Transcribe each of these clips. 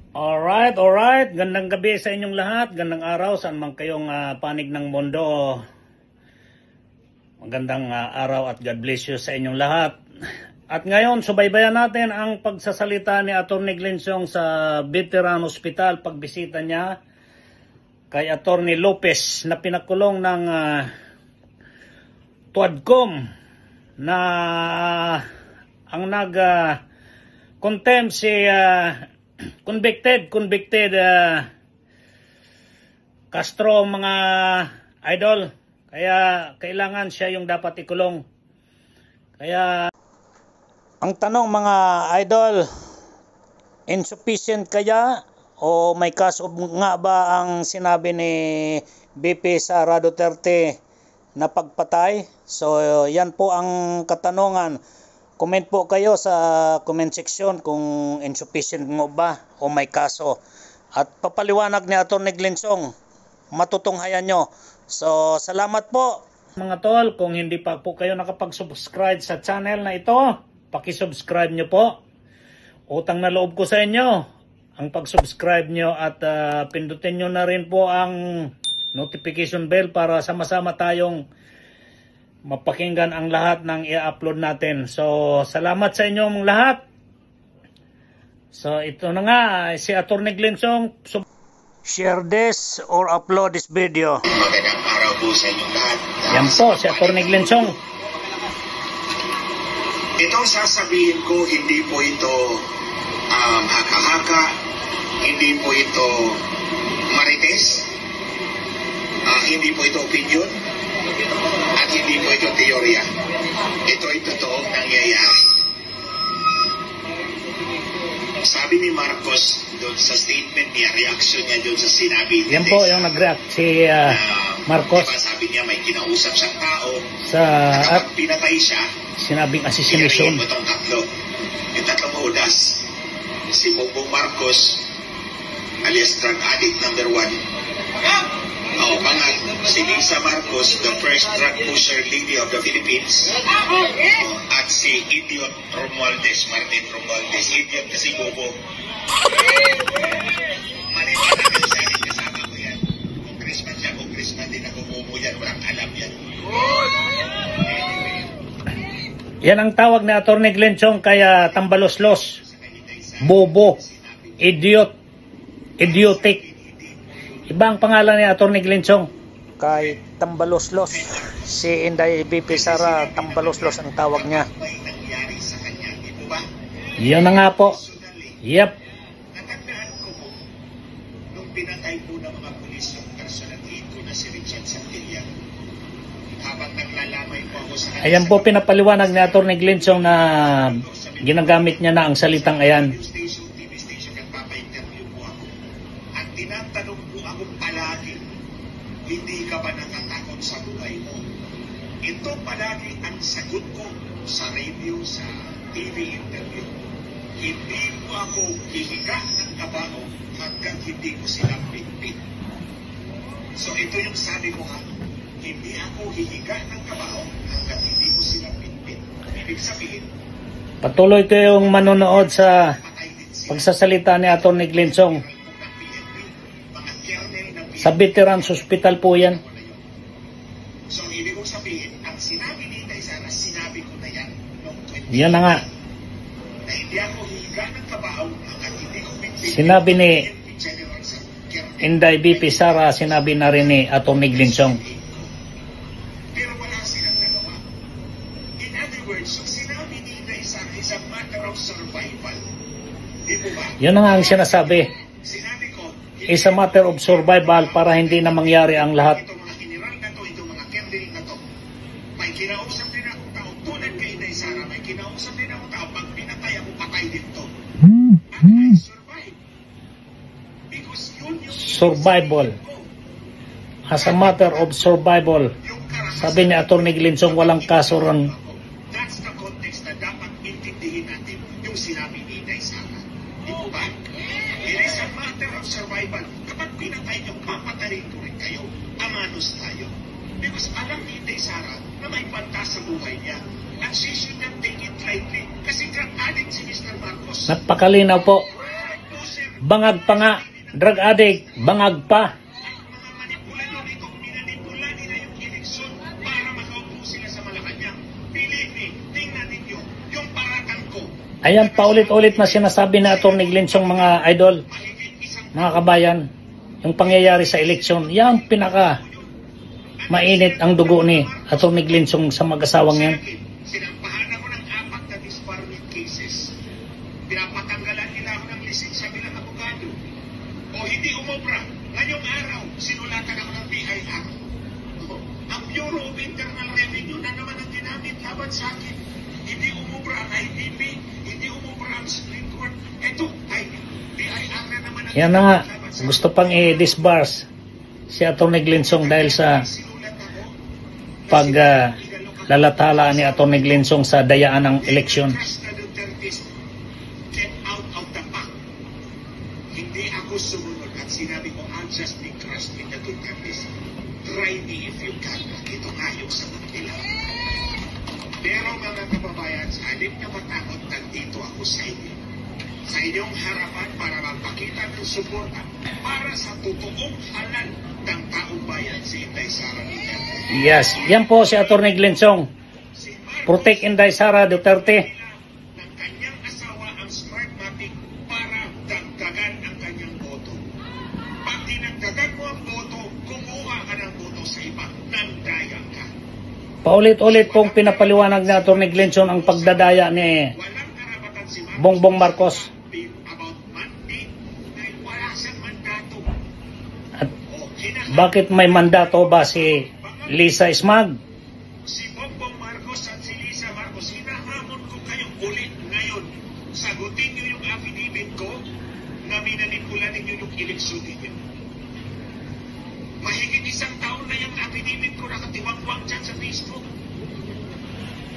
Alright, alright. Gandang gabi sa inyong lahat. Gandang araw saan man kayong panig ng mundo. Magandang araw at God bless you sa inyong lahat. At ngayon, subaybayan natin ang pagsasalita ni Atty. Glensong sa Veteran Hospital. Pagbisita niya kay Atty. Lopez na pinakulong ng Tuadcom na ang nag-contempt si convicted Castro mga idol, kaya kailangan siya yung dapat ikulong. Kaya ang tanong mga idol, insufficient kaya o may kaso nga ba ang sinabi ni BP Sara Duterte na pagpatay? So yan po ang katanungan. Comment po kayo sa comment section kung insufficient mo ba o may kaso. At papaliwanag ni Atty. Glensong, matutunghayan nyo. So, salamat po. Mga tol, kung hindi pa po kayo nakapag-subscribe sa channel na ito, paki-subscribe nyo po. Utang na loob ko sa inyo ang pag-subscribe nyo at pindutin nyo na rin po ang notification bell para sama-sama tayong mapakinggan ang lahat ng i-upload natin. So, salamat sa inyong lahat. So, ito na nga, si Atty. Glensong. Share this or upload this video. Magandang araw po sa inyong lahat. Yan po, si Atty. Glensong. Itong sasabihin ko, hindi po ito haka-haka, hindi po ito marites, hindi po ito opinion, at hindi po ito teorya. Ito ay totoong nangyayari. Sabi ni Marcos doon sa statement niya, reaction niya doon sa sinabi. Yan po yung nag-react si Marcos. Diba sabi niya may kinausap siyang tao sa at kapag pinatay siya, sinabing assassination. Pinarihin mo itong tatlo. Yung tatlong udas. Si Bongbong Marcos, alias drug addict number 1. Pangal, si Lisa Marcos, the first drug pusher lady of the Philippines. At si Idiot Romualdez, Martin Romualdez. Idiot kasi bobo. Maniwala ka sa akin, kasama ko yan. Congressman siya, congressman din ako, bobo yan. Walang alam yan. Yan ang tawag ni Atty. Glensong kaya tambaloslos, bobo, idiot, idiotic. Iba ang pangalan ni Atty. Glensong kay tambaloslos. Si Inday BP Sara tambaloslos ang tawag niya. Yan na nga po. Yep. Natandaan ko po, nung pinatay po ng mga pulis yung personal aid ko na si Richard Santilla, habang naglalamay po ako sa kanya. Ayan po pinapaliwanag ni Atty. Glensong na ginagamit niya na ang salitang ayan. TV station, nagpapa-interview po ako. At tinatanong po ako palagi, hindi ka ba natatakot sa buhay mo? Ito palagi ang sagot ko sa radio, sa TV interview. Hindi po ako hihiga ng kabaho hanggang hindi ko silang pinpin. So ito yung sabi ko ha, hindi ako hihiga ng kabaho hanggang hindi ko silang pinpin. Ibig sabihin, Patuloy kayong manonood sa pagsasalita ni Atty. Glensong. Sa Veterans Hospital po yan. so ibig kong sabihin, ang sinabi ni Inday Sara, sinabi ko na yan noong 20. Yan na nga. Na hindi ako hihiga ng kabaho hanggang hindi ko pinpin. Sinabi ni Inday BP Sara, sinabi na rin ni Atty. Glensong. Pero wala silang nagawa. In other words, so sinabi ni Inday Sara is a matter of survival. Di po ba? Yun na nga ang sinasabi. Sinabi ko, Is a matter of survival para hindi na mangyari ang lahat. itong mga general na to, itong mga colonel na to, may kinausap din akong tao, tulad kay Inday Sara, may kinausap din akong tao, pag pinatay ako, patay din to. And I survive. Because yun yung Survival. As a matter of survival. yung karanasan. Sabi ni Atty. Glensong walang kaso rin. That's the context na dapat intindihin natin yung sinabi ni Inday Sara. Di po ba? It is a matter of survival. Kapag pinatay niyo, papatayin ko rin kayo. Amanos tayo. Because alam ni Inday Sara na may banta sa buhay niya. And she should not take it lightly. Kasi drug addict si Mr. Marcos. Napakalinaw po. Drug pusher bangag pa nga. Drug addict, bangag pa. Mga manipulador itong minanipula nila yung eleksyon para makaupo sila sa Malacanang. Believe me, tingnan ninyo, yung paratang ko, Ayan, paulit-ulit na sinasabi na Atty. Glinsong mga idol, mahigit isang mga kabayan, yung pangyayari sa eleksyon, yan pinaka mainit ang dugo ni Atty. Glinsong sa mag-asawang yan. sinampahan ako ng 4 na disbarment cases. Pinapatanggalan nila ako ng lisensya bilang abogado. O hindi umobra. Ngayong araw, sinulatan ako ng BIR. Ang Bureau of Internal Revenue na naman ang ginamit laban sa akin. Hindi umobra ang IDB, hindi umobra ang Supreme Court. Ito ay BIR na naman ang Yan na nga, laban sa gusto pang i-disbars si Atty. Glinsong dahil sa sinulat ako. paglalathala ni Atty. Glinsong sa dayaan ng eleksyon. Trust the Dutertes, get out of the pack. Hindi ako sumunod at sinabi ko, I'll just be crushed in the Dutertes. Try me if you can. Ito nga yung sagot nila. Pero mga kababayan, sa halip na matakot, nandito ako sa inyo. Sa inyong harapan para magpakita ng suporta para sa totoong halal ng taong bayan si Inday Sara Duterte. Yes, yan po si Atty. Glinsong. Si Marcos Protect Inday Sara Duterte. ng kanyang asawa ang Smartmatic para dagdagan ang kanyang boto. Pag dinagdagan mo ang boto, kumuha ka ng boto sa iba, nandaya ka. Paulit-ulit pong pinapaliwanag ni Atty. Glinsong ang pagdadaya ni Walang karapatan si Marcos Bongbong Marcos. about mandate dahil wala siyang mandato. At O hinahanap bakit may mandato ba si Lisa Smag? si Bongbong Marcos at si Lisa Marcos, hinahamon ko kayong ulit ngayon. Sagutin niyo yung affidavit ko na minanipula ninyo yung eleksyon ninyo. Mahigit isang taon na yung affidavit ko nakatiwangwang dyan sa Facebook.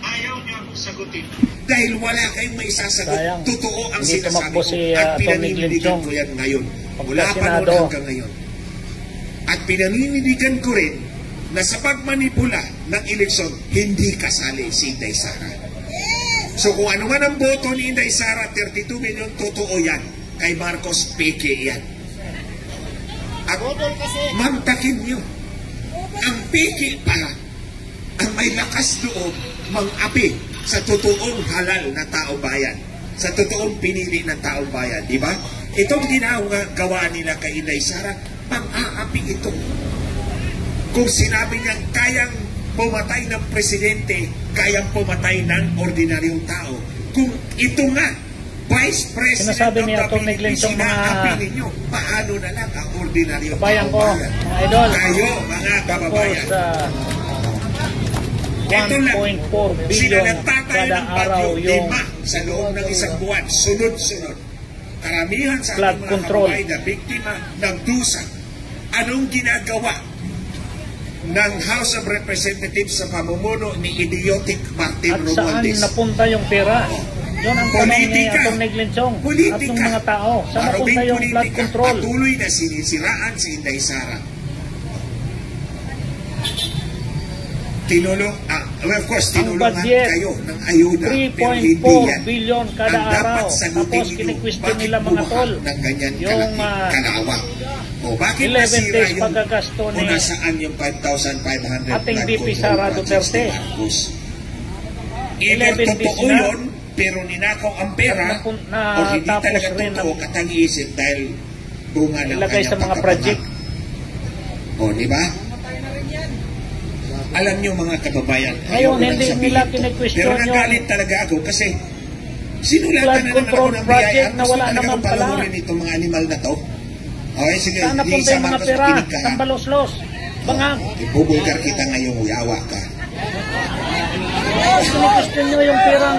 Ayaw niyo akong sagutin. Dahil wala kayong may isasagot. Sayang. Totoo ang Hindi sinasabi tumakbo ko. si, At Atty. pinanindigan Glinsong. ko yan ngayon. Mula pa Senado. noon hanggang ngayon. At pinanindigan ko rin na sa pagmanipula ng eleksyon, hindi kasali si Inday Sara. So kung ano man ang boto ni Inday Sara, 32 million, totoo yan. Kay Marcos, peke yan. At mantakin nyo. Ang peke pa, ang may lakas loob, mang-api sa totoong halal na tao bayan. Sa totoong pinili ng tao bayan. Di ba? Itong ginagawa nila kay Inday Sara, pang-aapi ito. Kung sinabi niya kayang pumatay ng presidente, kayang pumatay ng ordinaryong tao. Kung ito nga, Vice President Sinasabi ni of the Atty. Philippines, Glinsong mga sinaapi ninyo, paano na lang ang ordinaryong kabayan tao ko, bayan? mga idol. Kayo, mga Po kababayan, sa ito lang, 1.4 sila billion nagtatayo kada ng araw bagyo, yung 5 sa loob ng isang buwan, sunod-sunod. Karamihan sa Flood ating mga control. kababayan na biktima ng dusa. Anong ginagawa ng House of Representatives sa pamumuno ni idiotic Martin at saan Romualdez? napunta yung pera? Yun ang tanong ni Politika. Atty. Glinsong at Politika. ng mga tao. Saan napunta Maruming yung flood politika. control? Patuloy na sinisiraan si Inday Sara. Tinulong, of course, Ang tinulungan budget, kayo ng ayuda. Pero hindi 3.4 yan. billion kada Ang dapat araw. sagutin Tapos ninyo, kinikwestiyon bakit nila mga bumaha tol. ng ganyan Yung kalaki, kalawang? O bakit 11 nasira days yung pagkagasto ni kung nasaan yung 5,500 ating flood VP control Sara projects Duterte? ni Marcos? Either 11 days totoo na. yun, pero ninakaw ang pera, At o hindi natapos talaga rin totoo, katang-iisip dahil bunga ng ilagay sa kanyang mga project. pagkapama. O, di ba? Alam niyo mga kababayan, Ngayon, ayoko lang hindi sabihin nila ito, kine-question pero yung nagalit talaga ako kasi sinulatan flood na naman control ako ng project BIR. na wala naman pala. Palamurin itong mga animal na to. Okay, sige, Saan napunta Lisa yung mga Marcos, pera? makinig ka, ha? Tambalos-los. Bangag. Ibubulgar kita ngayong yawa ka. Kine-question nyo yung perang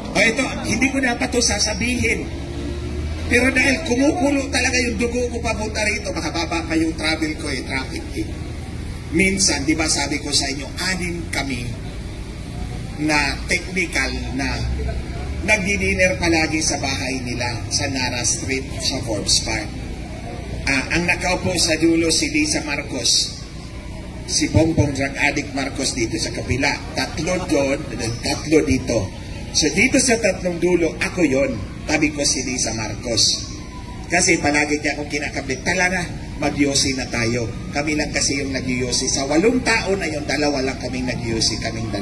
O ito, hindi ko dapat to sasabihin. Pero dahil kumukulo talaga yung dugo ko papunta rito, makababa pa yung travel ko traffic Minsan, di ba sabi ko sa inyo, 6 kami na technical na nagdi-dinner palagi sa bahay nila sa Nara Street sa Forbes Park. Ang nakaupo sa dulo si Lisa Marcos, si Bongbong Drug Addict Marcos dito sa kabila. 3 doon, 3 dito. So dito sa 3 dulo, ako yon. Tabi ko si Lisa Marcos. Kasi palagi niya akong kinakabit. Tala na, mag-yosi na tayo. Kami lang kasi yung nag-yosi. Sa 8 taon na yung 2 lang kaming nag-yosi, kaming 2.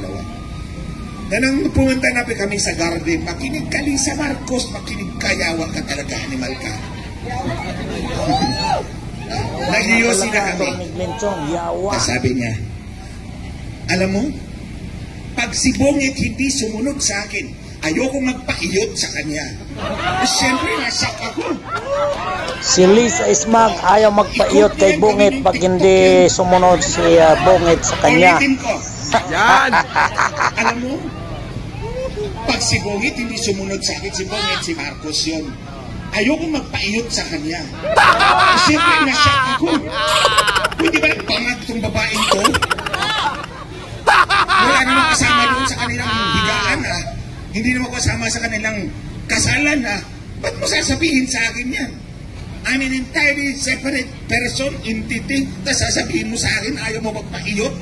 Ganang pumunta na kami sa garden, makinig ka Lisa Marcos, makinig ka, yawa ka talaga, animal ka. Nag-yosi na kami. Sabi niya, alam mo, pag si Bongit hindi sumunod sa akin, ayoko magpaiyot sa kanya. Siyempre, nasak ako. Si Lisa Ismag ayaw magpaiyot kay Bongit pag hindi sumunod si Bongit sa kanya. Ulitin ko. Yan! Alam mo, pag si Bongit hindi sumunod sa akin, si Bongit, si Marcos yun. Ayoko magpaiyot sa kanya. Siyempre, nasak ako. Pwede ba nagpangag itong babaeng to? Wala naman kasama doon sa kanilang higaan, ha? Hindi naman kasama sa kanilang kasalan, ha? Ba't mo sasabihin sa akin yan? I'm an entirely separate person, entity. Tapos sasabihin mo sa akin, ayaw mo magpaiyot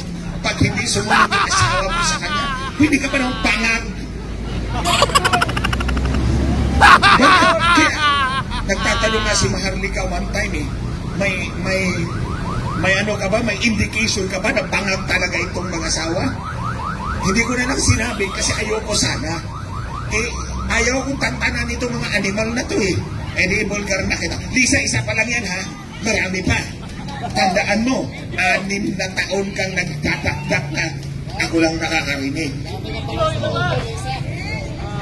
pag hindi sumunod yung asawa mo sa kanya. Hindi ka pa nang pangag. Kaya, nagtatanong nga si Maharlika one time, eh. May ano ka ba? May indication ka ba na pangag talaga itong mga asawa? Hindi ko na lang sinabi kasi ayoko sana. Eh, ayaw kong tantanan itong mga animal na to, eh. Eh, di vulgar na kita. Lisa, isa pa lang yan, ha? Marami pa. Tandaan mo, 6 na taon kang nagtatakdak na ako lang nakakarinig.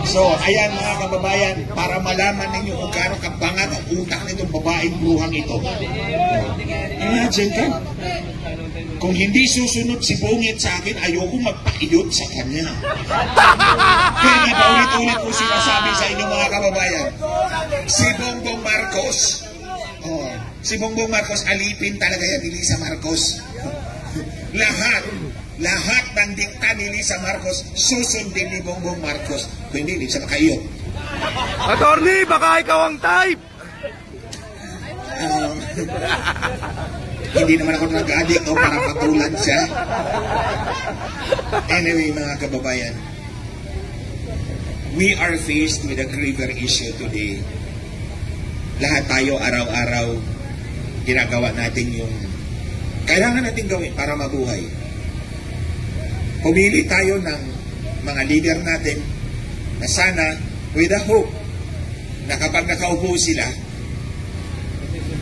So, ayan mga kababayan, para malaman ninyo kung gaano kabangag ang utak nitong babaeng bruhang ito. Imagine ka, kung hindi susunod si Bongit sa akin, ayoko magpaiyot sa kanya. Kaya nga paulit-ulit ko sinasabi sa inyo mga kababayan, si Bongbong Marcos, si Bongbong Marcos, alipin talaga yan ni Lisa Marcos. Lahat ng dikta ni Lisa Marcos, susundin ni Bongbong Marcos. Kung hindi siya makaiyot. Attorney, baka ikaw ang type! Hindi naman ako nag-addict o para patulan siya. Anyway, mga kababayan, we are faced with a graver issue today. Lahat tayo araw-araw ginagawa natin yung kailangan natin gawin para mabuhay. Pumili tayo ng mga leader natin na sana with a hope na kapag nakaupo sila,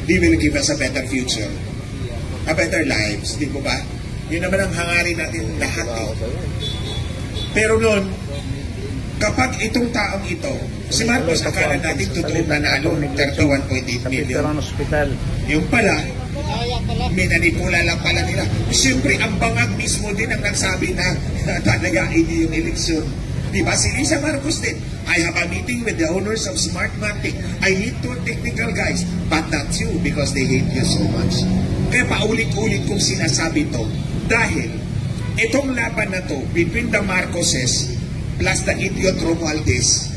they will give us a better future, a better lives, di ba? Yun naman ang hangarin natin lahat, eh. Pero noon, kapag itong taong ito, si Marcos, akala natin totoo nanalo ng 31.8 million. Yung pala, minanipula lang pala nila. Siyempre, ang bangag mismo din ang nagsabi na tatagain niyo yung eleksyon. Diba? Si Lisa Marcos din. I have a meeting with the owners of Smartmatic. I need 2 technical guys, but not you because they hate you so much. Kaya paulit-ulit kong sinasabi to dahil itong laban na to between the Marcoses plus the idiot Romualdez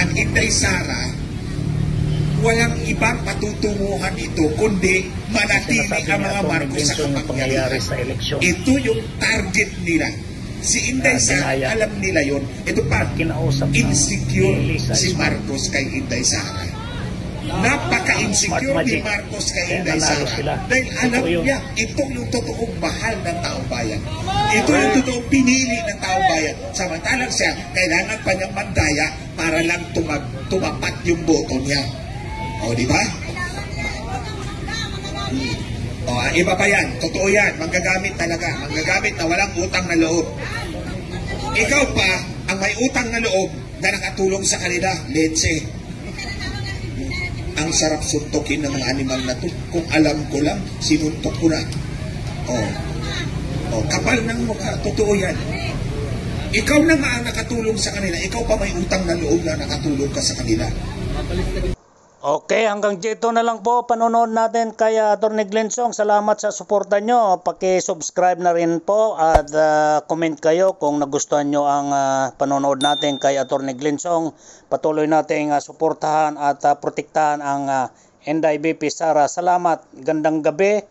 and Inday Sara, walang ibang patutunguhan ito kundi manatili ang mga Marcos sa kapangyarihan. Ito yung target nila. Si Inday Sara, alam nila yon. Ito pa, insecure si Marcos kay Inday Sara. Napaka-insecure ni Marcos kay Inday Sara. Dahil alam niya, ito yung totoong mahal ng taong bayan. Ito yung totoong pinili ng taong bayan. Samantalang siya, kailangan pa niyang mandaya para lang tumapat yung boto niya. O, di ba? O, iba pa yan. Totoo yan. Manggagamit talaga. Manggagamit na walang utang na loob. Ikaw pa, ang may utang na loob na nakatulong sa kanila, letse. Ang sarap suntokin ng mga animal na to. Kung alam ko lang, sinuntok ko na. O, kapal ng mukha. Totoo yan. Ikaw na nga ang nakatulong sa kanila. Ikaw pa may utang na loob na nakatulong ka sa kanila. Okay, hanggang dito na lang po panonood natin kay Atty. Glensong. Salamat sa suporta nyo. Paki-subscribe na rin po at comment kayo kung nagustuhan nyo ang panonood natin kay Atty. Glensong. Patuloy natin suportahan at protektahan ang Inday BP Sara. Salamat. Gandang gabi,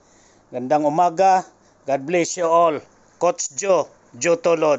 gandang umaga. God bless you all. Coach Joe Tolod.